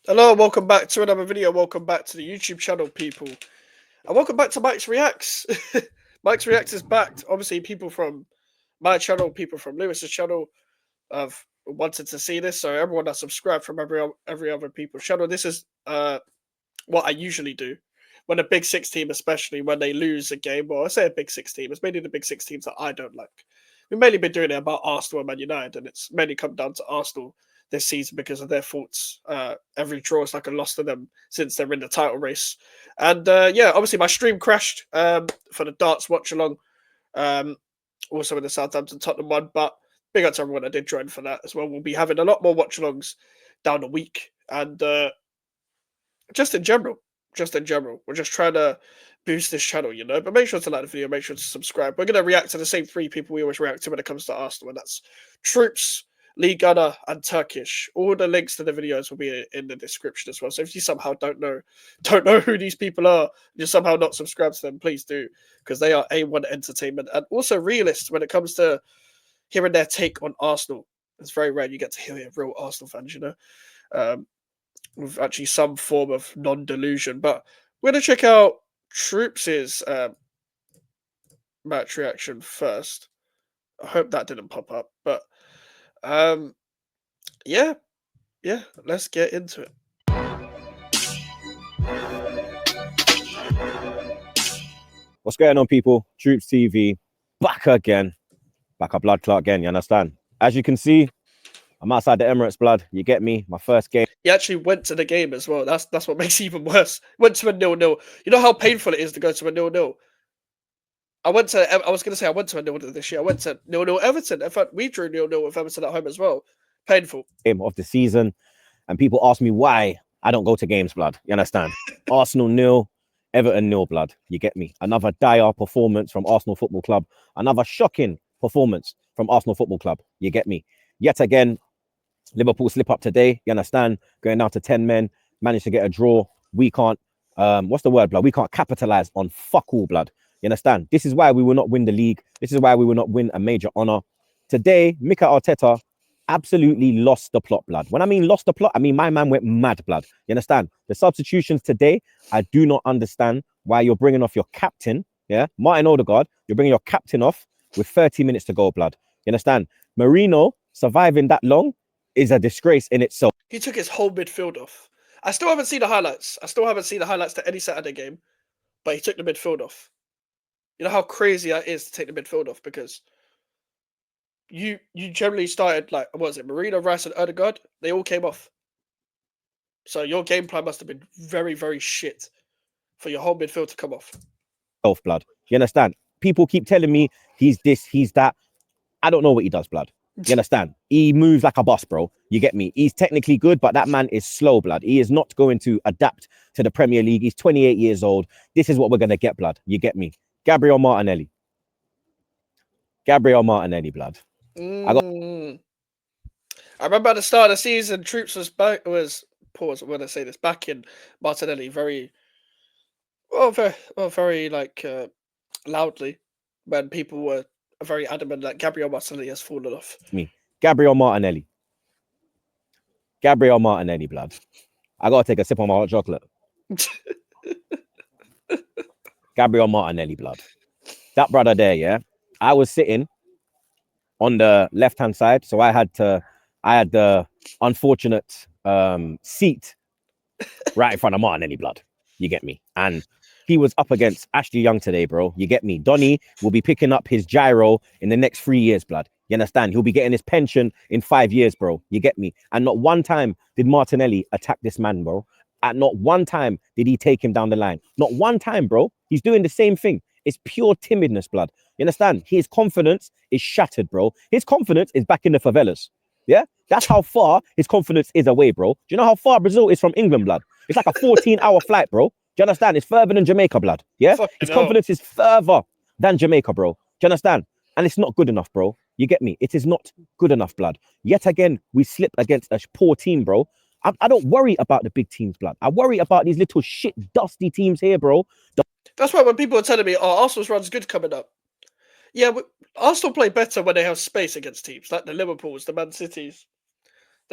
Hello, welcome back to another video. Welcome back to the YouTube channel, people. And welcome back to Mike's Reacts. Mike's Reacts is back. Obviously, people from my channel, people from Lewis's channel have wanted to see this. So everyone that's subscribed from every other people's channel, this is what I usually do. When a Big Six team, especially when they lose a game, well, I say a Big Six team, it's mainly the Big Six teams that I don't like. We've mainly been doing it about Arsenal and Man United, and it's mainly come down to Arsenal this season because of their faults. Every draw is like a loss to them since they're in the title race. And yeah, obviously my stream crashed for the darts watch along, um, also in the Southampton Tottenham one. But big up to everyone that did join for that as well. We'll be having a lot more watch alongs down the week, and just in general, we're just trying to boost this channel, you know. But make sure to like the video, make sure to subscribe. We're gonna react to the same three people we always react to when it comes to Arsenal, and that's Troops, Lee Gunner, and Turkish. All the links to the videos will be in the description as well. So if you somehow don't know who these people are, you're somehow not subscribed to them, please do, because they are A1 entertainment and also realists when it comes to hearing their take on Arsenal. It's very rare you get to hear real Arsenal fans, you know. Um, with actually some form of non-delusion. But we're gonna check out Troops' match reaction first. I hope that didn't pop up, but um, yeah, let's get into it. What's going on, people? Troops TV, back again. Back a blood clot again, you understand? As you can see, I'm outside the Emirates, blood. You get me? My first game. He actually went to the game as well. That's what makes it even worse. Went to a 0-0. You know how painful it is to go to a 0-0. I was gonna say I went to a 0-0 this year. I went to 0-0 Everton. In fact, we drew 0-0 with Everton at home as well. Painful. Game of the season. And people ask me why I don't go to games, blood. You understand? Arsenal 0, Everton 0, blood. You get me? Another dire performance from Arsenal Football Club. Another shocking performance from Arsenal Football Club. You get me? Yet again, Liverpool slip up today. You understand? Going down to 10 men. Managed to get a draw. We can't, what's the word, blood? We can't capitalize on fuck all, blood. You understand? This is why we will not win the league. This is why we will not win a major honor. Today, Mikel Arteta absolutely lost the plot, blood. When I mean lost the plot, I mean my man went mad, blood. You understand? The substitutions today, I do not understand why you're bringing off your captain, yeah? Martin Odegaard, you're bringing your captain off with 30 minutes to go, blood. You understand? Marino surviving that long is a disgrace in itself. He took his whole midfield off. I still haven't seen the highlights. I still haven't seen the highlights to any Saturday game, but he took the midfield off. You know how crazy that is to take the midfield off, because you generally started like, what was it, Marino, Rice, and Odegaard? They all came off. So your game plan must have been very, very shit for your whole midfield to come off. Blood. You understand? People keep telling me he's this, he's that. I don't know what he does, blood. You understand? He moves like a boss, bro. You get me? He's technically good, but that man is slow, blood. He is not going to adapt to the Premier League. He's 28 years old. This is what we're going to get, blood. You get me? Gabriel Martinelli, blood. I remember at the start of the season, Troops was pause when I say this, back in Martinelli very like loudly, when people were very adamant that Gabriel Martinelli has fallen off. Gabriel Martinelli, blood. I gotta take a sip on my hot chocolate. Gabriel Martinelli, blood. That brother there, yeah. I was sitting on the left-hand side, so I had the unfortunate seat right in front of Martinelli, blood. You get me? And he was up against Ashley Young today, bro. You get me? Donny will be picking up his gyro in the next 3 years, blood. You understand? He'll be getting his pension in 5 years, bro. You get me? And not one time did Martinelli attack this man, bro. At not one time did he take him down the line. Not one time, bro. He's doing the same thing. It's pure timidness, blood. You understand? His confidence is shattered, bro. His confidence is back in the favelas. Yeah? That's how far his confidence is away, bro. Do you know how far Brazil is from England, blood? It's like a 14-hour flight, bro. Do you understand? It's further than Jamaica, blood. Yeah? His confidence is further than Jamaica, bro. Do you understand? And it's not good enough, bro. You get me? It is not good enough, blood. Yet again, we slip against a poor team, bro. I don't worry about the big teams, blood. I worry about these little shit, dusty teams here, bro. That's why when people are telling me, "Oh, Arsenal's run's good coming up," yeah, Arsenal play better when they have space against teams like the Liverpools, the Man Cities.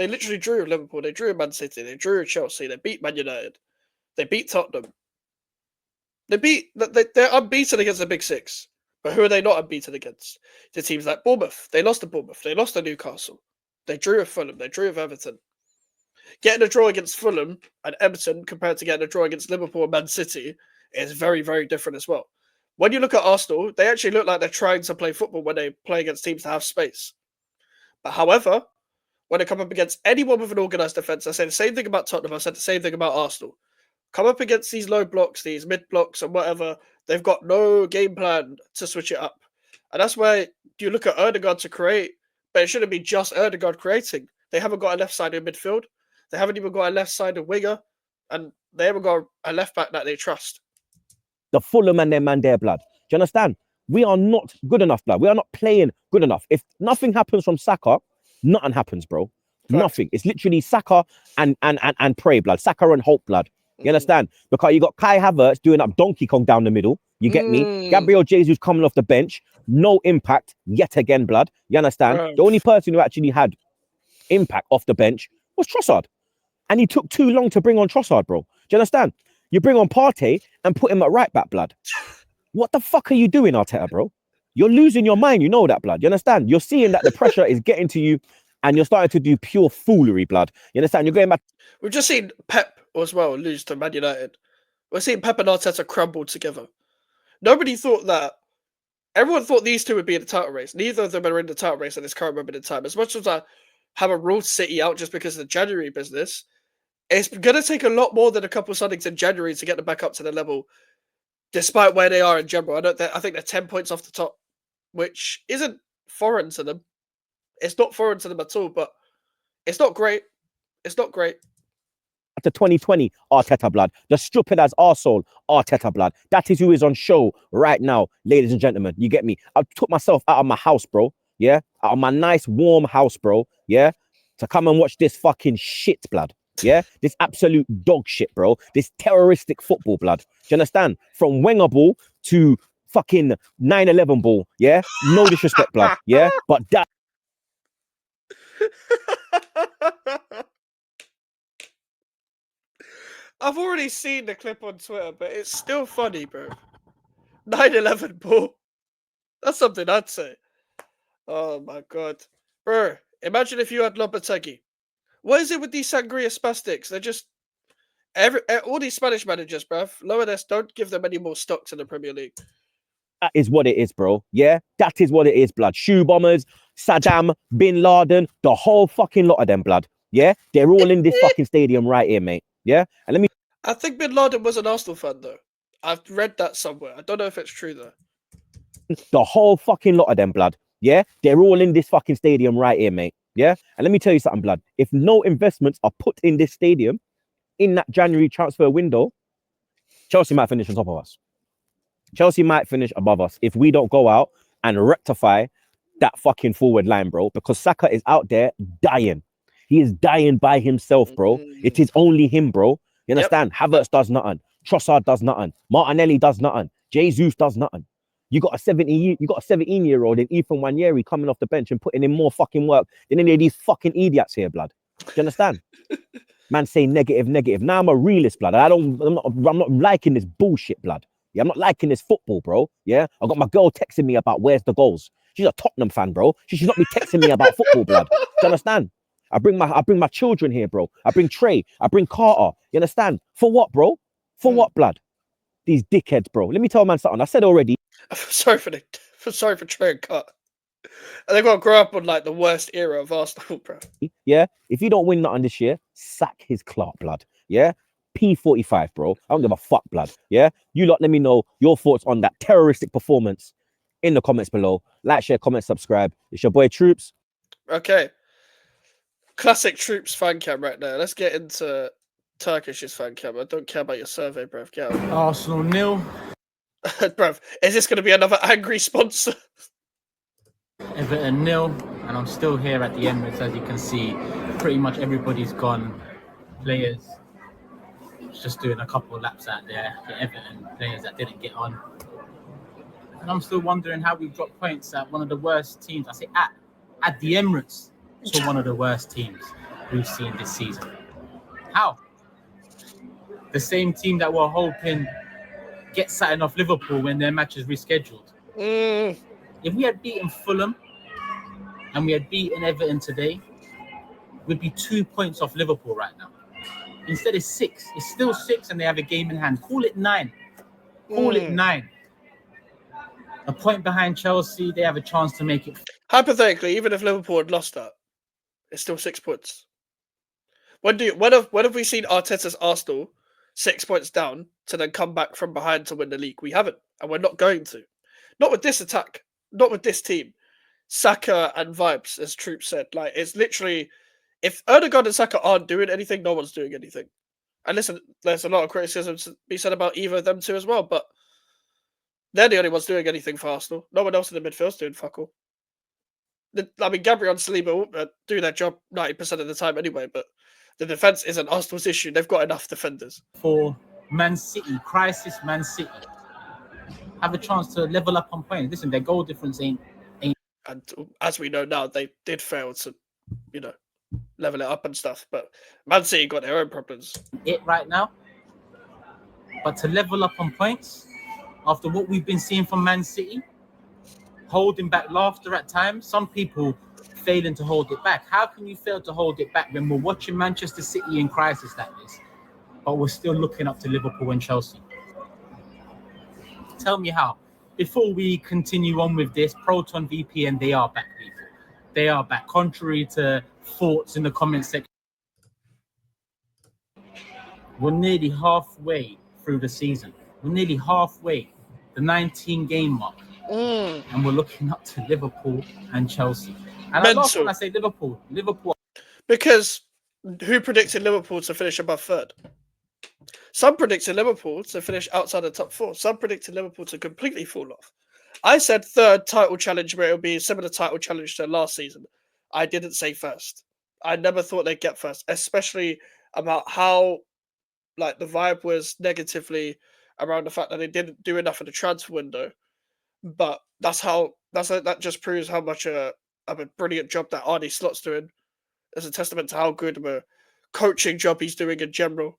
They literally drew Liverpool. They drew Man City. They drew Chelsea. They beat Man United. They beat Tottenham. They're unbeaten against the Big Six. But who are they not unbeaten against? The teams like Bournemouth. They lost to Bournemouth. They lost to Newcastle. They drew with Fulham. They drew with Everton. Getting a draw against Fulham and Everton compared to getting a draw against Liverpool and Man City is very, very different as well. When you look at Arsenal, they actually look like they're trying to play football when they play against teams that have space. But however, when they come up against anyone with an organised defence, I say the same thing about Tottenham, I said the same thing about Arsenal. Come up against these low blocks, these mid blocks and whatever, they've got no game plan to switch it up. And that's where you look at Erdegaard to create, but it shouldn't be just Erdegaard creating. They haven't got a left-sided midfield. They haven't even got a left-sided winger. And they haven't got a left-back that they trust. The Fulham and their man there, blood. Do you understand? We are not good enough, blood. We are not playing good enough. If nothing happens from Saka, nothing happens, bro. Correct. Nothing. It's literally Saka and pray, blood. Saka and hope, blood. You understand? Because you got Kai Havertz doing up Donkey Kong down the middle. You get me? Gabriel Jesus coming off the bench. No impact yet again, blood. You understand? The only person who actually had impact off the bench was Trossard. And he took too long to bring on Trossard, bro. Do you understand? You bring on Partey and put him at right back, blood. What the fuck are you doing, Arteta, bro? You're losing your mind. You know that, blood. You understand? You're seeing that the pressure is getting to you and you're starting to do pure foolery, blood. You understand? You're going back. We've just seen Pep as well lose to Man United. We're seeing Pep and Arteta crumble together. Nobody thought that. Everyone thought these two would be in the title race. Neither of them are in the title race at this current moment in time. As much as I have a ruled City out just because of the January business, it's going to take a lot more than a couple of signings in January to get them back up to the level, despite where they are in general. I think they're 10 points off the top, which isn't foreign to them. It's not foreign to them at all, but it's not great. It's not great. To 2020 Arteta, blood. The stupid as arsehole Arteta, blood. That is who is on show right now, ladies and gentlemen. You get me? I took myself out of my house, bro. Yeah? Out of my nice, warm house, bro. Yeah? To come and watch this fucking shit, blood. Yeah? This absolute dog shit, bro. This terroristic football, blood. Do you understand? From Wenger ball to fucking 9/11 ball. Yeah? No disrespect, blood. Yeah? But that... I've already seen the clip on Twitter, but it's still funny, bro. 9/11 ball. That's something I'd say. Oh my god. Bro, imagine if you had Lopetegui. What is it with these sangria spastics? They're just all these Spanish managers, bruv. Lower this, don't give them any more stocks in the Premier League. That is what it is, bro. Yeah, that is what it is, blood. Shoe bombers, Saddam, Bin Laden, the whole fucking lot of them, blood. Yeah, they're all in this fucking stadium right here, mate. Yeah, and let me. I think Bin Laden was an Arsenal fan, though. I've read that somewhere. I don't know if it's true, though. The whole fucking lot of them, blood. Yeah, they're all in this fucking stadium right here, mate. Yeah, and let me tell you something, blood. If no investments are put in this stadium in that January transfer window, Chelsea might finish on top of us. Chelsea might finish above us if we don't go out and rectify that fucking forward line, bro. Because Saka is out there dying. He is dying by himself, bro. It is only him, bro. You understand? Yep. Havertz does nothing. Trossard does nothing. Martinelli does nothing. Jesus does nothing. You got a 17-year-old in Ethan Nwaneri coming off the bench and putting in more fucking work than any of these fucking idiots here, blood. Do you understand? Man say negative. Now I'm a realist, blood. I'm not liking this bullshit, blood. Yeah, I'm not liking this football, bro. Yeah, I got my girl texting me about where's the goals. She's a Tottenham fan, bro. She should not be texting me about football, blood. Do you understand? I bring my children here, bro. I bring Trey. I bring Carter. You understand? For what, bro? For what, blood? These dickheads, bro. Let me tell man something. I said already. I'm sorry for Trey and Carter. They're gonna grow up on like the worst era of Arsenal, bro. Yeah. If you don't win nothing this year, sack his Clark, blood. Yeah. P45, bro. I don't give a fuck, blood. Yeah. You lot, let me know your thoughts on that terroristic performance in the comments below. Like, share, comment, subscribe. It's your boy Troops. Okay. Classic Troops fan cam right now. Let's get into Turkish's fan cam. I don't care about your survey, bruv. Get out. Arsenal 0. Bruv, is this going to be another angry sponsor? Everton 0. And I'm still here at the Emirates, as you can see. Pretty much everybody's gone. Players just doing a couple of laps out there. The Everton players that didn't get on. And I'm still wondering how we've dropped points at one of the worst teams. I say at the Emirates. To one of the worst teams. we've seen this season. How? The same team that we're hoping gets something off Liverpool when their match is rescheduled. If we had beaten Fulham and we had beaten Everton today, we'd be 2 points off Liverpool right now. Instead, it's 6. It's still 6, and they have a game in hand. Call it 9. Call it 9. A point behind Chelsea, they have a chance to make it. Hypothetically, even if Liverpool had lost that, it's still 6 points. When have we seen Arteta's Arsenal 6 points down to then come back from behind to win the league? We haven't, and we're not going to. Not with this attack, not with this team. Saka and vibes, as Troop said. Like, it's literally, if Erdogan and Saka aren't doing anything, no one's doing anything. And listen, there's a lot of criticism to be said about either of them two as well, but they're the only ones doing anything for Arsenal. No one else in the midfield's doing fuck all. I mean, Gabriel and Saliba do their job 90% of the time anyway, but the defence isn't Arsenal's issue. They've got enough defenders. For Man City, crisis Man City, have a chance to level up on points. Listen, their goal difference ain't. And as we know now, they did fail to, level it up and stuff. But Man City got their own problems. It right now. But to level up on points, after what we've been seeing from Man City, holding back laughter at times, some people failing to hold it back. How can you fail to hold it back when we're watching Manchester City in crisis like this, but we're still looking up to Liverpool and Chelsea? Tell me how. Before we continue on with this, Proton VPN, they are back, people. They are back. Contrary to thoughts in the comment section, we're nearly halfway through the season. We're nearly halfway, the 19-game mark. And we're looking up to Liverpool and Chelsea. And I laugh when I say Liverpool. Because who predicted Liverpool to finish above third? Some predicted Liverpool to finish outside the top 4. Some predicted Liverpool to completely fall off. I said third title challenge where it would be a similar title challenge to last season. I didn't say first. I never thought they'd get first, especially about how the vibe was negatively around the fact that they didn't do enough in the transfer window. But that just proves how much of a brilliant job that Arne Slot's doing. As a testament to how good of a coaching job he's doing in general.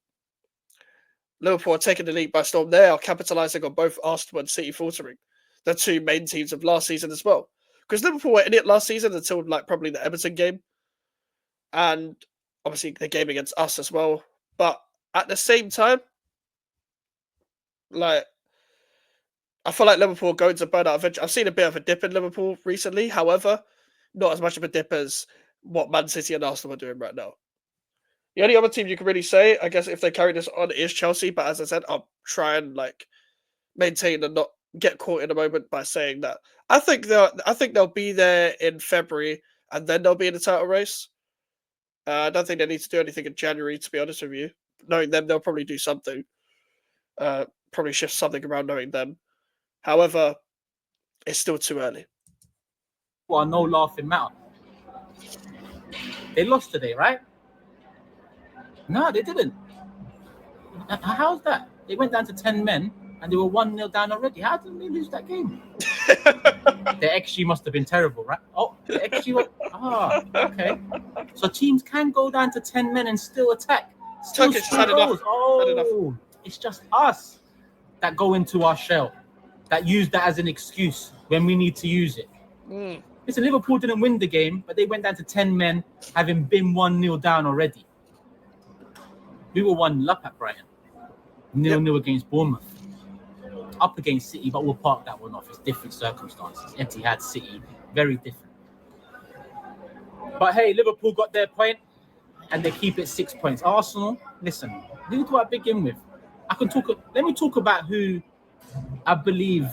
Liverpool are taking the league by storm. They are capitalising on both Arsenal and City faltering, the two main teams of last season as well. Because Liverpool were in it last season until probably the Everton game, and obviously the game against us as well. But at the same time, I feel like Liverpool are going to burn out eventually. I've seen a bit of a dip in Liverpool recently, however, not as much of a dip as what Man City and Arsenal are doing right now. The only other team you can really say, I guess, if they carry this on, is Chelsea. But as I said, I'll try and maintain and not get caught in a moment by saying that I think they'll be there in February and then they'll be in the title race. I don't think they need to do anything in January, to be honest with you. Knowing them, they'll probably do something. Probably shift something around knowing them. However, it's still too early. Well, no laughing matter. They lost today, right? No, they didn't. How's that? They went down to 10 men and they were 1-0 down already. How did they lose that game? The XG must have been terrible, right? Oh, the XG was... okay. So teams can go down to 10 men and still attack. Still score goals. Oh, it's just us that go into our shell, that use that as an excuse when we need to use it. Listen, Liverpool didn't win the game, but they went down to 10 men, having been 1-0 down already. We were 1-0 up at Brighton. 0-0 against Bournemouth. Up against City, but we'll park that one off. It's different circumstances. Etihad City, very different. But hey, Liverpool got their point, and they keep it 6 points. Arsenal, listen, who do I begin with? Let me talk about who I believe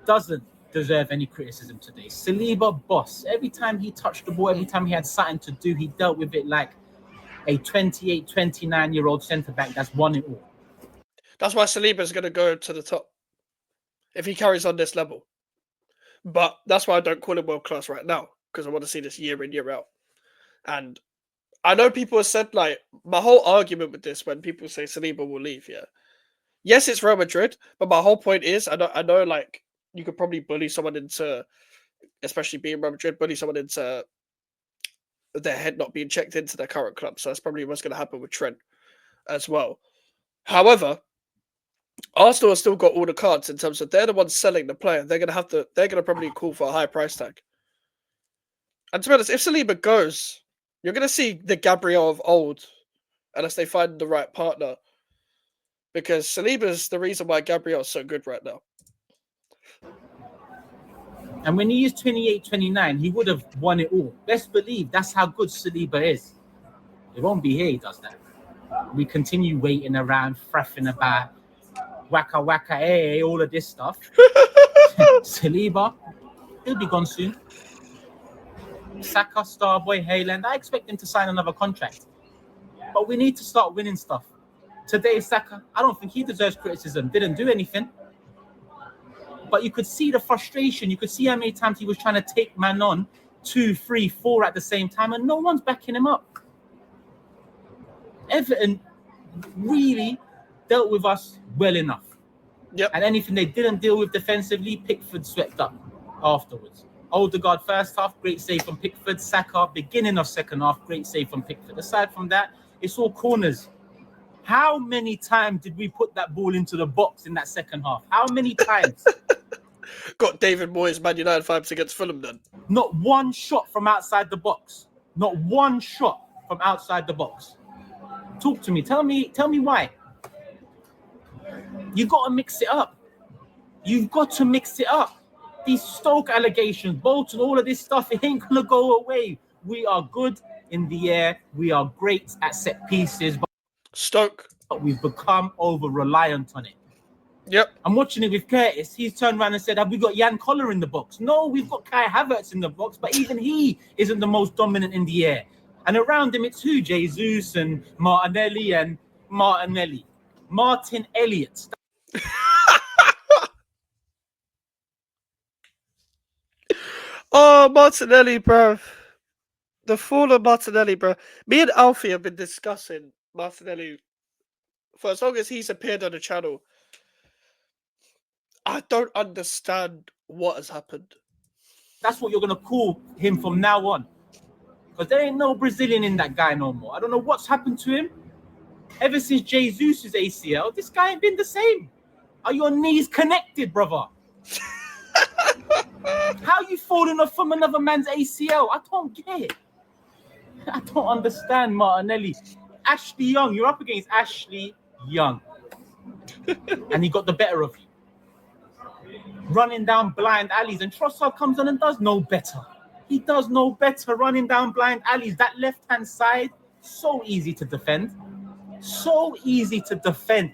doesn't deserve any criticism today. Saliba, boss. Every time he touched the ball, every time he had something to do, he dealt with it like a 28, 29-year-old centre-back that's won it all. That's why Saliba's going to go to the top if he carries on this level. But that's why I don't call him world-class right now, because I want to see this year in, year out. And I know people have said, my whole argument with this, when people say Saliba will leave, yes, it's Real Madrid, but my whole point is, I know, you could probably bully someone into, especially being Real Madrid, bully someone into their head not being checked into their current club. So that's probably what's going to happen with Trent as well. However, Arsenal have still got all the cards in terms of they're the ones selling the player. They're going to probably call for a high price tag. And to be honest, if Saliba goes, you're going to see the Gabriel of old, unless they find the right partner. Because Saliba's the reason why Gabriel's so good right now. And when he is 28, 29, he would have won it all. Best believe that's how good Saliba is. It won't be here he does that. We continue waiting around, fraffing about, waka waka, hey, all of this stuff. Saliba, he'll be gone soon. Saka, Starboy, Hayland, I expect him to sign another contract. But we need to start winning stuff. Today, Saka, I don't think he deserves criticism. Didn't do anything. But you could see the frustration. You could see how many times he was trying to take man on 2, 3, 4 at the same time, and no one's backing him up. Everton really dealt with us well enough. Yep. And anything they didn't deal with defensively, Pickford swept up afterwards. Odegaard first half, great save from Pickford. Saka, beginning of second half, great save from Pickford. Aside from that, it's all corners. How many times did we put that ball into the box in that second half? How many times? Got David Moyes' Man United vibes against Fulham then. Not one shot from outside the box. Not one shot from outside the box. Talk to me. Tell me why. You got to mix it up. You've got to mix it up. These Stoke allegations, Bolton, all of this stuff, it ain't going to go away. We are good in the air. We are great at set pieces. Stoke. But we've become over-reliant on it. Yep. I'm watching it with Curtis. He's turned around and said, have we got Jan Koller in the box? No, we've got Kai Havertz in the box, but even he isn't the most dominant in the air. And around him, it's who? Jesus and Martin Elliott. Oh, Martinelli, bro. The fall of Martinelli, bro. Me and Alfie have been discussing Martinelli for as long as he's appeared on the channel. I don't understand what has happened. That's what you're going to call him from now on. Because there ain't no Brazilian in that guy no more. I don't know what's happened to him. Ever since Jesus' ACL, this guy ain't been the same. Are your knees connected, brother? How you falling off from another man's ACL? I don't get it. I don't understand, Martinelli. Ashley Young, you're up against Ashley Young. And he got the better of you. Running down blind alleys, and Trossard comes on and does no better. He does no better running down blind alleys. That left-hand side, so easy to defend. So easy to defend.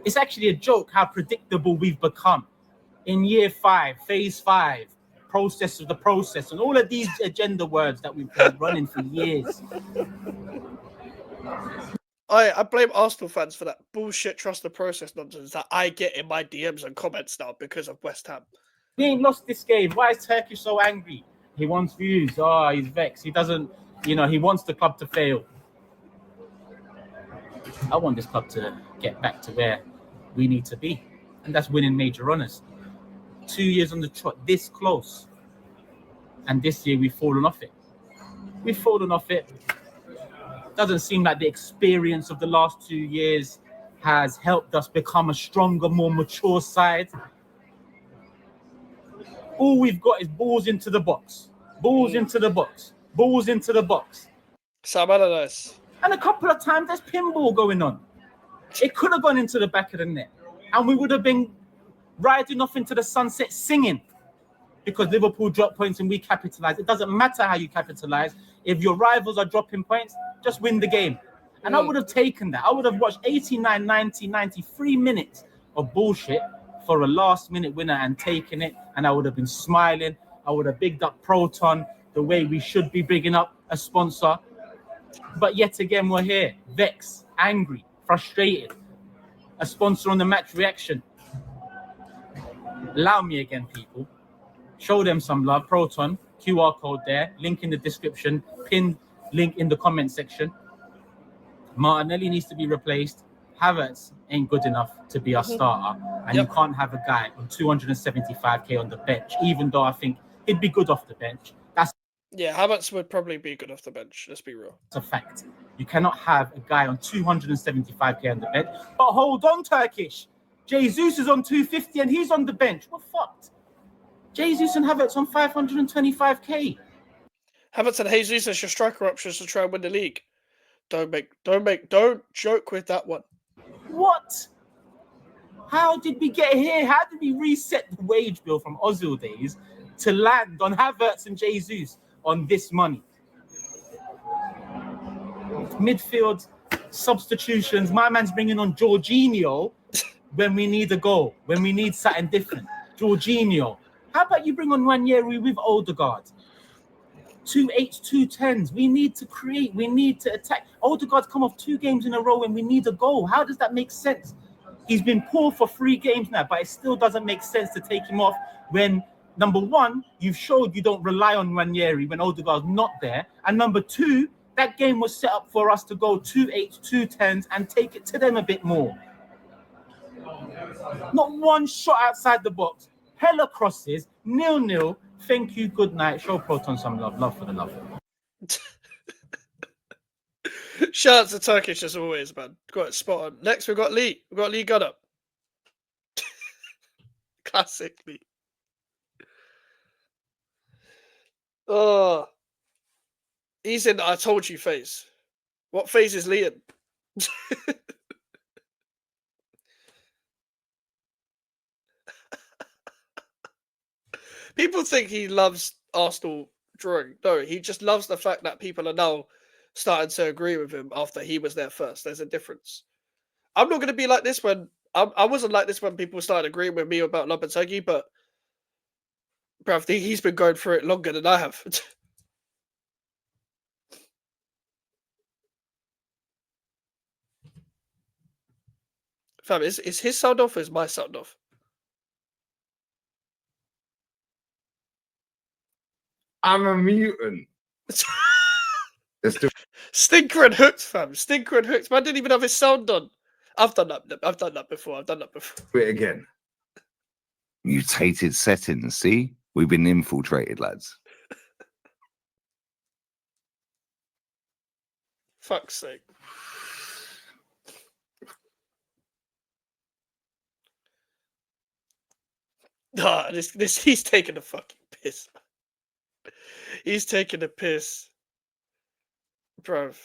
It's actually a joke how predictable we've become. In year 5, phase 5, process of the process, and all of these agenda words that we've been running for years. I blame Arsenal fans for that bullshit trust the process nonsense that I get in my DMs and comments now because of West Ham. We ain't lost this game. Why is Turkish so angry? He wants views. Oh, he's vexed. He doesn't, he wants the club to fail. I want this club to get back to where we need to be, and that's winning major honours. 2 years on the trot, this close. And this year we've fallen off it. We've fallen off it. Doesn't seem like the experience of the last 2 years has helped us become a stronger, more mature side. All we've got is balls into the box. Balls into the box. Balls into the box. Sam Allardyce. And a couple of times there's pinball going on. It could have gone into the back of the net. And we would have been riding off into the sunset singing because Liverpool dropped points and we capitalised. It doesn't matter how you capitalise. If your rivals are dropping points, just win the game. And I would have taken that. I would have watched 89, 90, 93 minutes of bullshit for a last-minute winner and taken it, and I would have been smiling. I would have bigged up Proton the way we should be bigging up a sponsor. But yet again, we're here, vexed, angry, frustrated. A sponsor on the match reaction. Allow me again, people. Show them some love. Proton, QR code there, link in the description, pinned link in the comment section. Martinelli needs to be replaced. Havertz ain't good enough to be our starter. And you can't have a guy on 275k on the bench, even though I think he'd be good off the bench. Yeah, Havertz would probably be good off the bench. Let's be real. It's a fact. You cannot have a guy on 275k on the bench. But hold on, Turkish. Jesus is on 250 and he's on the bench. We're fucked. Jesus and Havertz on 525k. Havertz and Jesus as your striker options to try and win the league. Don't joke with that one. What? How did we get here? How did we reset the wage bill from Ozil days to land on Havertz and Jesus on this money? Midfield substitutions. My man's bringing on Jorginho when we need a goal, when we need something different. Jorginho. How about you bring on Ranieri with Odegaard? 2 8s, 2 10s. We need to create. We need to attack. Odegaard's come off 2 games in a row and we need a goal. How does that make sense? He's been poor for 3 games now, but it still doesn't make sense to take him off when, number one, you've showed you don't rely on Ranieri when Odegaard's not there. And number two, that game was set up for us to go 2 8s, 2 10s and take it to them a bit more. Not one shot outside the box. Hella crosses, 0-0. Thank you, good night. Show Proton some love. Love for the love. Shout out to Turkish as always, man. Got it spot on. Next, we've got Lee. We've got Lee Gunner. Classic Lee. Oh. He's in I told you phase. What phase is Lee in? People think he loves Arsenal drawing. No, he just loves the fact that people are now starting to agree with him after he was there first. There's a difference. I'm not going to be like this when I wasn't like this when people started agreeing with me about Lopetegui, but bruv, he's been going through it longer than I have. Fam, is his sound off or is my sound off? I'm a mutant. Stinker and hooked, fam. Stinker and hooked. Man didn't even have his sound on. I've done that before. Do it again. Mutated settings. See, we've been infiltrated, lads. Fuck's sake. Nah, this he's taking a fucking piss. He's taking a piss. Bruv.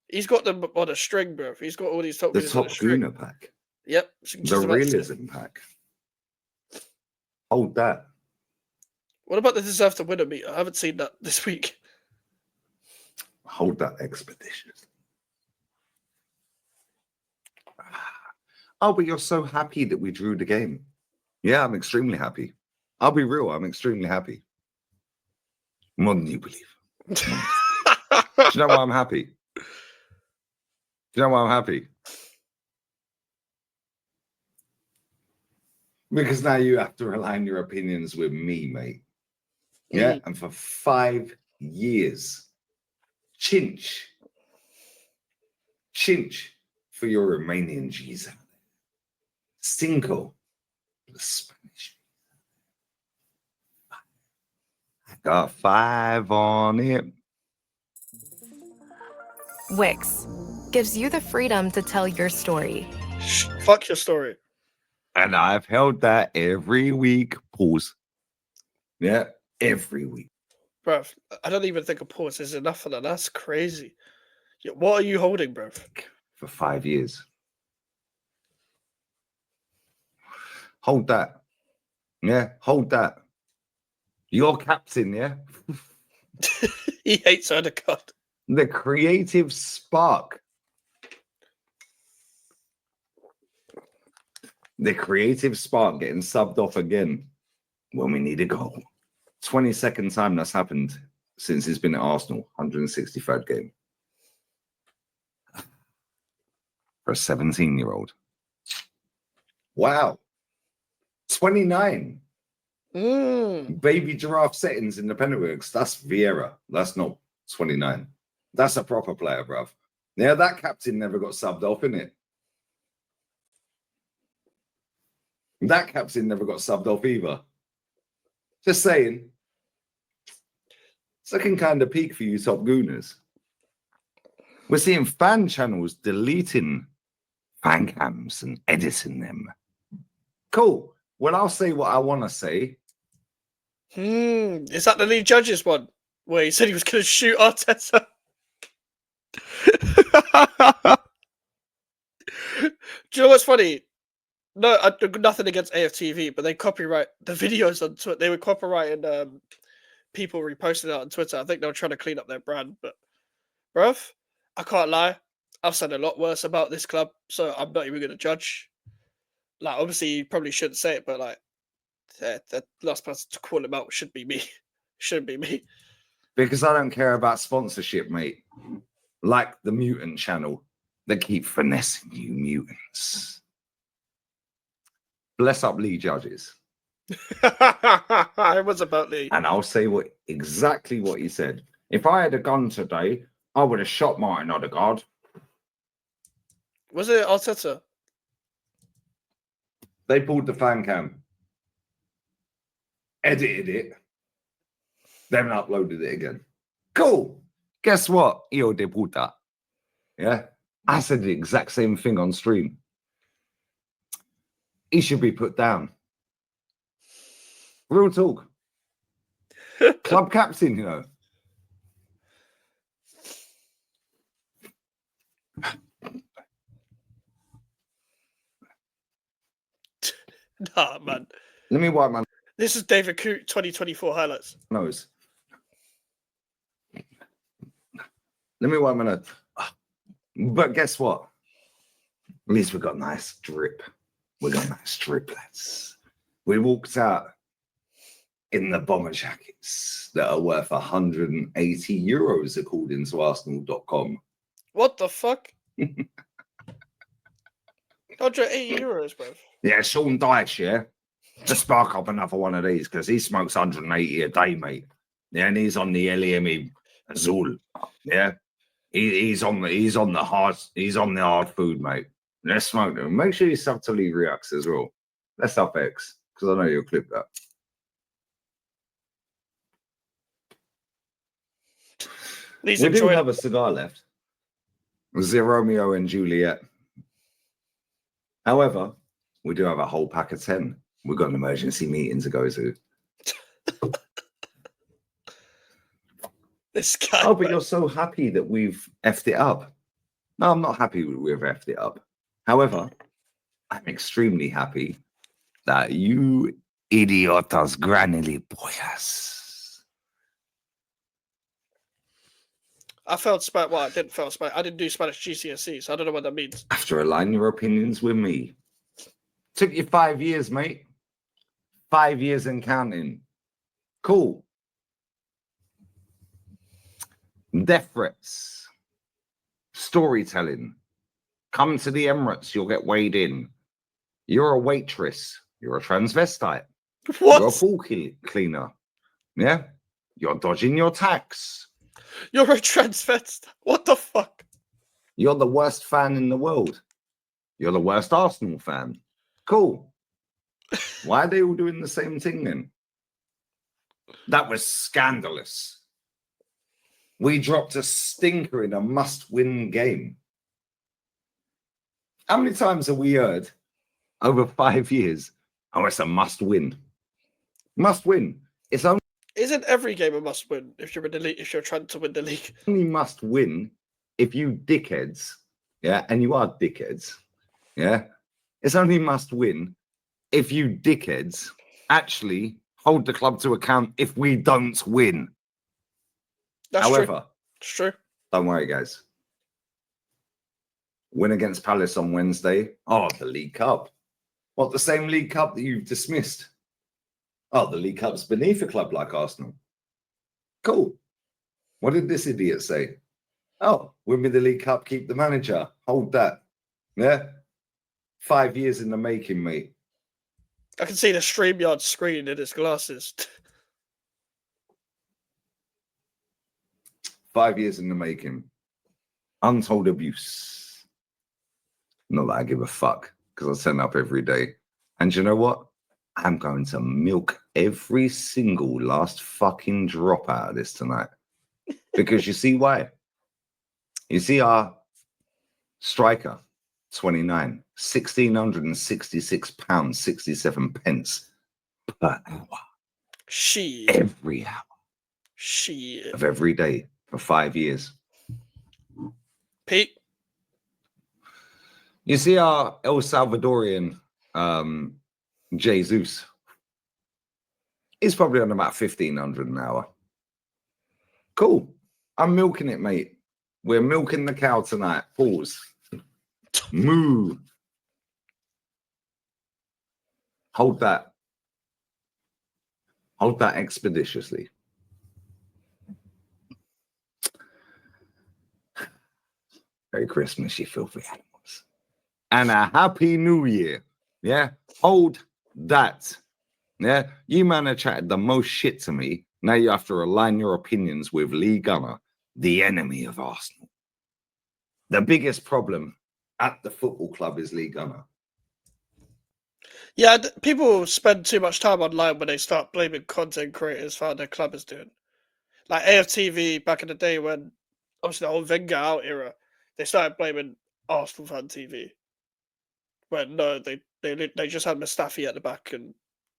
He's got them on a string, bruv. He's got all these top The Top Gooner pack. Yep. The realism pack. Hold that. What about the deserve to winner meter? I haven't seen that this week. Hold that expedition. Oh, but you're so happy that we drew the game. Yeah, I'm extremely happy. I'll be real. I'm extremely happy. More than you believe. Do you know why I'm happy? Do you know why I'm happy? Because now you have to align your opinions with me, mate. Yeah, and for 5 years, chinch for your Romanian G's out there. Cinco, the Spanish. I got 5 on it. Wix gives you the freedom to tell your story. Fuck your story. And I've held that every week. Pause. Yeah, every week. Bruv, I don't even think a pause is enough for that. That's crazy. What are you holding, bruv? For 5 years. Hold that. Yeah, hold that. Your captain, yeah? He hates Odegaard. The creative spark. The creative spark getting subbed off again when we need a goal. 22nd time that's happened since he's been at Arsenal. 163rd game. For a 17-year-old. Wow. 29. Baby giraffe settings in the Pentarix. That's Vieira. That's not 29. That's a proper player, bruv. Yeah, that captain never got subbed off, innit? That captain never got subbed off either. Just saying. It's looking kind of peak for you top gooners. We're seeing fan channels deleting fan cams and editing them. Cool. Well, I'll say what I want to say. Is that the lead judges one where he said he was going to shoot Arteta? Do you know what's funny? No, nothing against AFTV, but they copyright the videos on Twitter. They were copyrighting people reposting it on Twitter. I think they were trying to clean up their brand. But, bruv, I can't lie. I've said a lot worse about this club, so I'm not even going to judge. Like, obviously, you probably shouldn't say it, but like, the last person to call him out should be me. Shouldn't be me. Because I don't care about sponsorship, mate. Like the Mutant channel. They keep finessing you mutants. Bless up Lee judges. It was about Lee. And I'll say exactly what he said. If I had a gun today, I would have shot Martin Odegaard. Was it Arteta? They pulled the fan cam, edited it, then uploaded it again. Cool. Guess what? Hijo de puta. Yeah. I said the exact same thing on stream. He should be put down. Real talk. Club captain, you know. Nah, man. Let me wipe my This is David Coote 2024 highlights. nose. Let me wipe my nose. But guess what? At least we got nice drip. We got nice driplets. We walked out in the bomber jackets that are worth 180 euros according to Arsenal.com. What the fuck? 180 euros, bro. Yeah, Sean Dyche, yeah. To spark up another one of these because he smokes 180 a day, mate. Yeah, and he's on the LME Azul. Yeah. He's on the hard food, mate. Let's smoke them. Make sure you sub to Lee Reacts as well. Let's up X, because I know you'll clip that. We do have a cigar left. The Romeo and Juliet. However, we do have a whole pack of 10. We've got an emergency meeting to go to. This guy. Oh, but you're so happy that we've effed it up. No, I'm not happy we've effed it up. However, I'm extremely happy that you idiotas granilipollas. I failed Spanish. Well, I didn't fail Spanish. I didn't do Spanish GCSE, so I don't know what that means. Have to align your opinions with me. Took you 5 years, mate. 5 years and counting. Cool. Death threats. Storytelling. Come to the Emirates, you'll get weighed in. You're a waitress. You're a transvestite. What? You're a pool cleaner. Yeah? You're dodging your tax. You're a transvestite. What the fuck? You're the worst fan in the world. You're the worst Arsenal fan. Cool. Why are they all doing the same thing then? That was scandalous. We dropped a stinker in a must-win game. How many times have we heard over 5 years? Oh, it's a must-win. Must-win. It's only Isn't every game a must-win if you're in the league? If you're trying to win the league, must-win if you dickheads, yeah, and you are dickheads, yeah. It's only must-win if you dickheads actually hold the club to account if we don't win. that's However, true. It's true. don't worry, guys. Win against Palace on Wednesday. Oh, the League Cup. What, the same League Cup that you've dismissed? Oh, the League Cup's beneath a club like Arsenal. Cool. What did this idiot say? Oh, win me the League Cup, keep the manager. Hold that. Yeah? 5 years in the making, mate. I can see the StreamYard screen in his glasses. 5 years in the making. Untold abuse. Not that I give a fuck, because I turn up every day. And you know what? I'm going to milk every single last fucking drop out of this tonight. Because you see why? You see our striker, 29, £1,666, 67 pence per hour. Shit. Every hour Shit. of every day for 5 years. Pete? You see our El Salvadorian Jesus. He's probably on about 1,500 an hour. Cool. I'm milking it, mate. We're milking the cow tonight. Pause. Moo. Hold that. Hold that expeditiously. Merry Christmas, you filthy animals. And a happy new year. Yeah? Hold that. Yeah? You man have chatted the most shit to me. Now you have to align your opinions with Lee Gunner, the enemy of Arsenal. The biggest problem at the football club is Lee Gunner. Yeah, people spend too much time online when they start blaming content creators for how their club is doing. Like AFTV back in the day when, obviously, the whole Wenger out era, they started blaming Arsenal Fan TV. When no, they just had Mustafi at the back, and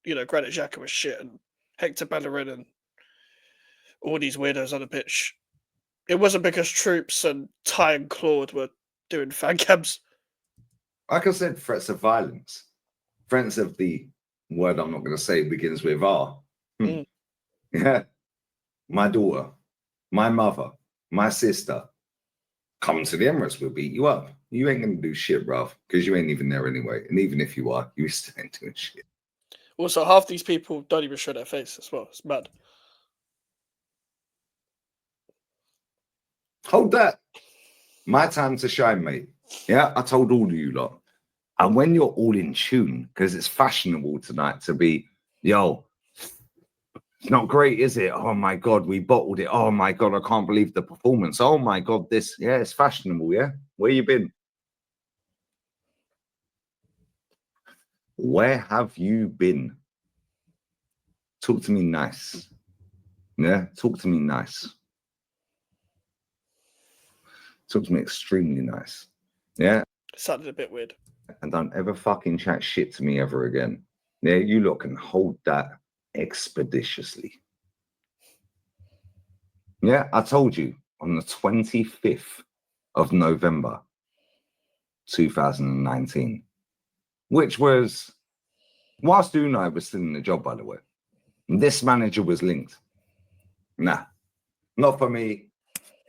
Granit Xhaka was shit, and Hector Bellerin and all these weirdos on the pitch. It wasn't because Troops and Ty and Claude were doing fan cams. Like I said, threats of violence. Threats of the word I'm not going to say begins with R. Yeah. My daughter, my mother, my sister, come to the Emirates, we'll beat you up. You ain't going to do shit, bruv, because you ain't even there anyway. And even if you are, you still ain't doing shit. Also, half these people don't even show their face as well. It's mad. Hold that. My time to shine, mate. Yeah, I told all of you lot. And when you're all in tune, because it's fashionable tonight to be, yo, it's not great, is it? Oh my God, we bottled it. Oh my God, I can't believe the performance. Oh my God, this. Yeah, it's fashionable, yeah? Where you been? Where have you been? Talk to me nice. Yeah, talk to me nice. Talk to me extremely nice. Yeah. It sounded a bit weird. And don't ever fucking chat shit to me ever again. Yeah, you lot can hold that expeditiously. Yeah, I told you on the 25th of November, 2019, which was whilst Unai was still in the job, by the way. This manager was linked. Nah, not for me.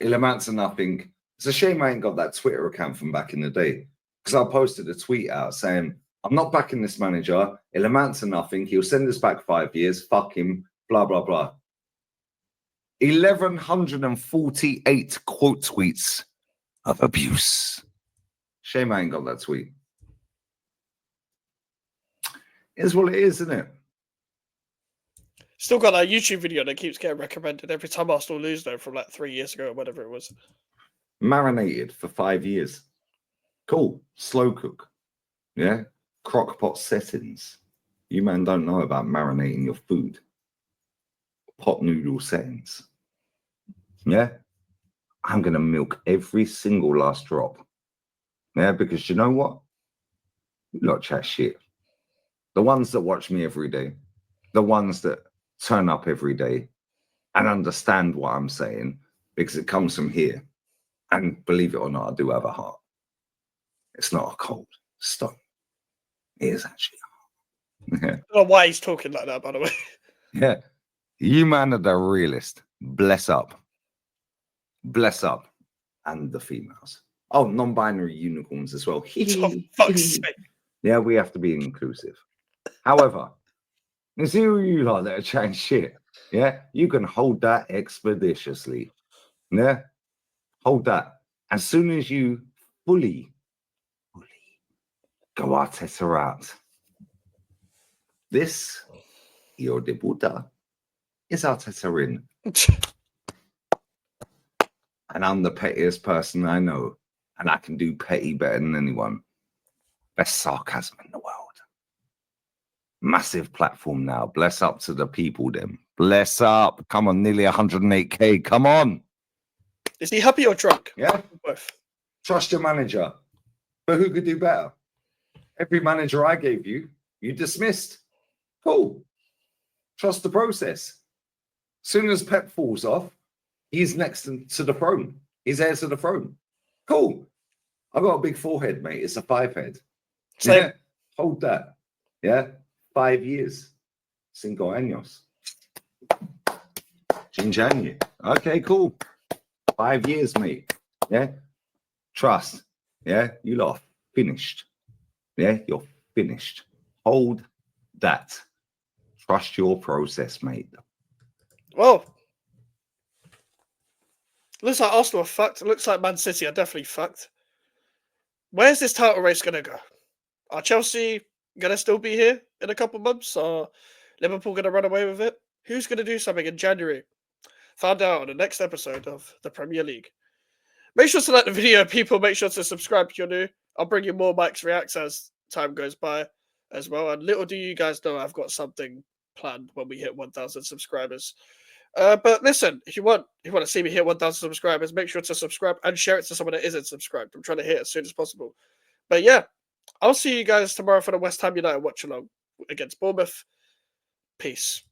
It'll amount to nothing. It's a shame I ain't got that Twitter account from back in the day, because I posted a tweet out saying, I'm not backing this manager. It'll amount to nothing. He'll send us back 5 years. Fuck him. Blah, blah, blah. 1,148 quote tweets of abuse. Shame I ain't got that tweet. It's what it is, isn't it? Still got that YouTube video that keeps getting recommended every time Arsenal lose, though, from like 3 years ago or whatever it was. Marinated for 5 years. Cool. Slow cook. Yeah. Crock pot settings. You man don't know about marinating your food. Pot noodle settings. Yeah. I'm going to milk every single last drop. Yeah. Because you know what? You lot chat shit. The ones that watch me every day, the ones that turn up every day and understand what I'm saying, because it comes from here. And believe it or not, I do have a heart. It's not a cold stone. It is actually a heart. I don't know why he's talking like that, by the way. Yeah. You man are the realist. Bless up. Bless up. And the females. Oh, non-binary unicorns as well. For fuck's sake. Yeah, we have to be inclusive. However, you see who you lot that are chatting shit. Yeah, you can hold that expeditiously. Yeah, hold that. As soon as you fully go Arteta out, this, your debuta, is Arteta in. And I'm the pettiest person I know. And I can do petty better than anyone. Best sarcasm in the world. Massive platform now. Bless up to the people, them. Bless up. Come on, nearly 108K. Come on. Is he happy or drunk? Yeah. Both. Trust your manager. But who could do better? Every manager I gave you, you dismissed. Cool. Trust the process. Soon as Pep falls off, he's next to the throne. He's heir to the throne. Cool. I've got a big forehead, mate. It's a 5 head. Same. Yeah. Hold that. Yeah. 5 years. 5 años. Chinchanya. Okay, cool. 5 years, mate. Yeah. Trust. Yeah. You lot are finished. Yeah. You're finished. Hold that. Trust your process, mate. Well, looks like Arsenal are fucked. It looks like Man City are definitely fucked. Where's this title race going to go? Are Chelsea going to still be here in a couple months? Are Liverpool going to run away with it? Who's going to do something in January? Find out on the next episode of the Premier League. Make sure to like the video, people. Make sure to subscribe if you're new. I'll bring you more Mike's Reacts as time goes by as well. And little do you guys know, I've got something planned when we hit 1,000 subscribers. But listen, if you want to see me hit 1,000 subscribers, make sure to subscribe and share it to someone that isn't subscribed. I'm trying to hit it as soon as possible. But yeah, I'll see you guys tomorrow for the West Ham United watch along against Bournemouth. Peace.